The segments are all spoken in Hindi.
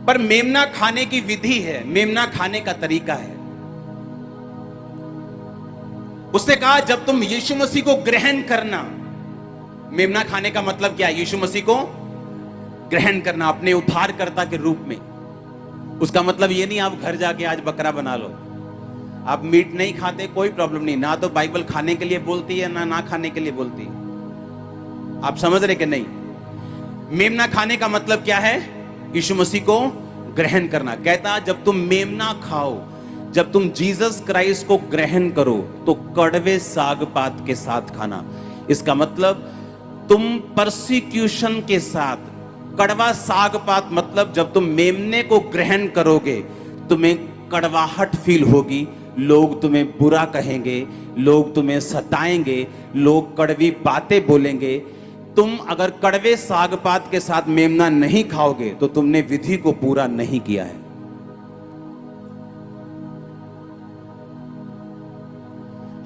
पर मेमना खाने की विधि है, मेमना खाने का तरीका है। उसने कहा जब तुम यीशु मसीह को ग्रहण करना, मेमना खाने का मतलब क्या है? यीशु मसीह को ग्रहण करना अपने उद्धारकर्ता के रूप में। उसका मतलब ये नहीं आप घर जाके आज बकरा बना लो। आप मीट नहीं खाते, कोई प्रॉब्लम नहीं, ना तो बाइबल खाने के लिए बोलती है ना खाने के लिए बोलती है। आप समझ रहे कि नहीं? मेमना खाने का मतलब क्या है? यीशु मसीह को ग्रहण करना। कहता जब तुम मेमना खाओ, जब तुम जीसस क्राइस्ट को ग्रहण करो तो कड़वे साग पात के साथ खाना। इसका मतलब तुम परसिक्यूशन के साथ, कड़वा साग पात मतलब जब तुम मेमने को ग्रहण करोगे तुम्हें कड़वाहट फील होगी, लोग तुम्हें बुरा कहेंगे, लोग तुम्हें सताएंगे, लोग कड़वी बातें बोलेंगे। तुम अगर कड़वे साग पात के साथ मेमना नहीं खाओगे तो तुमने विधि को पूरा नहीं किया है।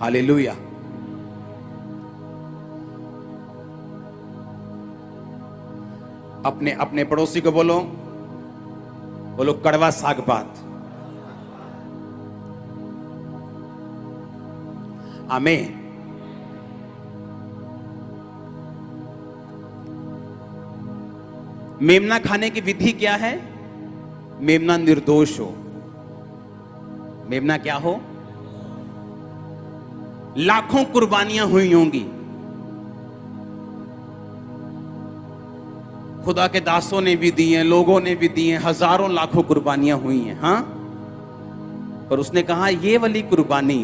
हालेलुया। अपने अपने पड़ोसी को बोलो, बोलो कड़वा साग पात। आमीन। मेमना खाने की विधि क्या है? मेमना निर्दोष हो। मेमना क्या हो? लाखों कुर्बानियां हुई होंगी, खुदा के दासों ने भी दी हैं, लोगों ने भी दी हैं, हजारों लाखों कुर्बानियां हुई हैं, हाँ। पर उसने कहा ये वाली कुर्बानी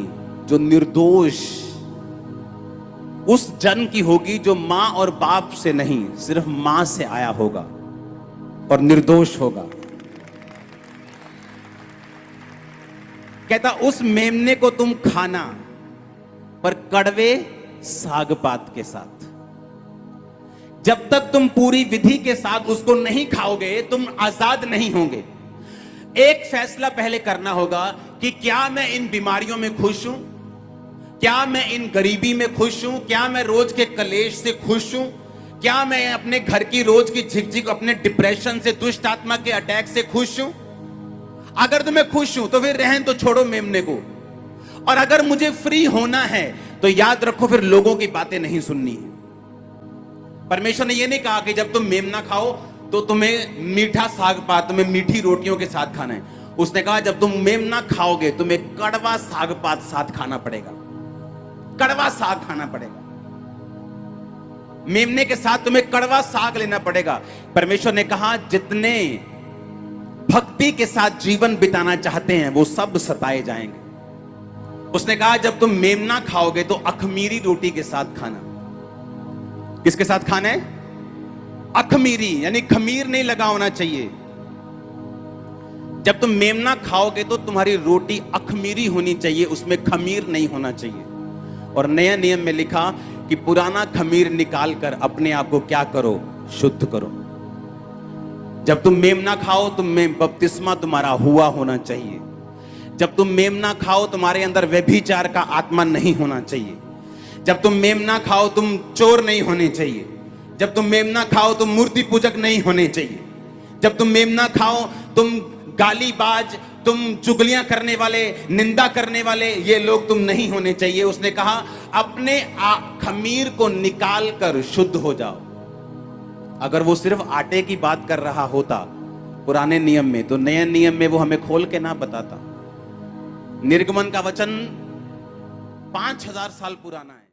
जो निर्दोष उस जन की होगी जो मां और बाप से नहीं, सिर्फ मां से आया होगा और निर्दोष होगा। कहता उस मेमने को तुम खाना, पर कड़वे साग पात के साथ। जब तक तुम पूरी विधि के साथ उसको नहीं खाओगे तुम आजाद नहीं होंगे। एक फैसला पहले करना होगा कि क्या मैं इन बीमारियों में खुश हूं, क्या मैं इन गरीबी में खुश हूं, क्या मैं रोज के कलेश से खुश हूं, क्या मैं अपने घर की रोज की झिकझिक, अपने डिप्रेशन से, दुष्ट आत्मा के अटैक से खुश हूं। अगर तो मैं खुश हूं तो फिर रहन तो छोड़ो मेमने को। और अगर मुझे फ्री होना है तो याद रखो फिर लोगों की बातें नहीं सुननी है। परमेश्वर ने यह नहीं कहा कि जब तुम मेमना खाओ तो तुम्हें मीठा साग पात, तुम्हें मीठी रोटियों के साथ खाना है। उसने कहा जब तुम मेमना खाओगे तुम्हें कड़वा साग पात साथ खाना पड़ेगा, कड़वा साग खाना पड़ेगा। मेमने के साथ तुम्हें कड़वा साग लेना पड़ेगा। परमेश्वर ने कहा जितने भक्ति के साथ जीवन बिताना चाहते हैं वो सब सताए जाएंगे। उसने कहा जब तुम मेमना खाओगे तो अखमीरी रोटी के साथ खाना। किसके साथ खाना है? अखमीरी, यानी खमीर नहीं लगा होना चाहिए। जब तुम मेमना खाओगे तो तुम्हारी रोटी अखमीरी होनी चाहिए, उसमें खमीर नहीं होना चाहिए। और नया नियम में लिखा कि पुराना खमीर निकाल कर अपने आप को क्या करो? शुद्ध करो। जब तुम मेमना खाओ तुम में बपतिस्मा तुम्हारा हुआ होना चाहिए। जब तुम मेमना खाओ तुम्हारे अंदर व्यभिचार का आत्मा नहीं होना चाहिए। जब तुम मेमना खाओ तुम चोर नहीं होने चाहिए। जब तुम मेमना खाओ तुम मूर्ति पूजक नहीं होने चाहिए। जब तुम मेमना खाओ तुम गालीबाज, तुम चुगलियां करने वाले, निंदा करने वाले, ये लोग तुम नहीं होने चाहिए। उसने कहा अपने खमीर को निकाल कर शुद्ध हो जाओ। अगर वो सिर्फ आटे की बात कर रहा होता पुराने नियम में तो नए नियम में वो हमें खोल के ना बताता। निर्गमन का वचन 5000 साल पुराना है।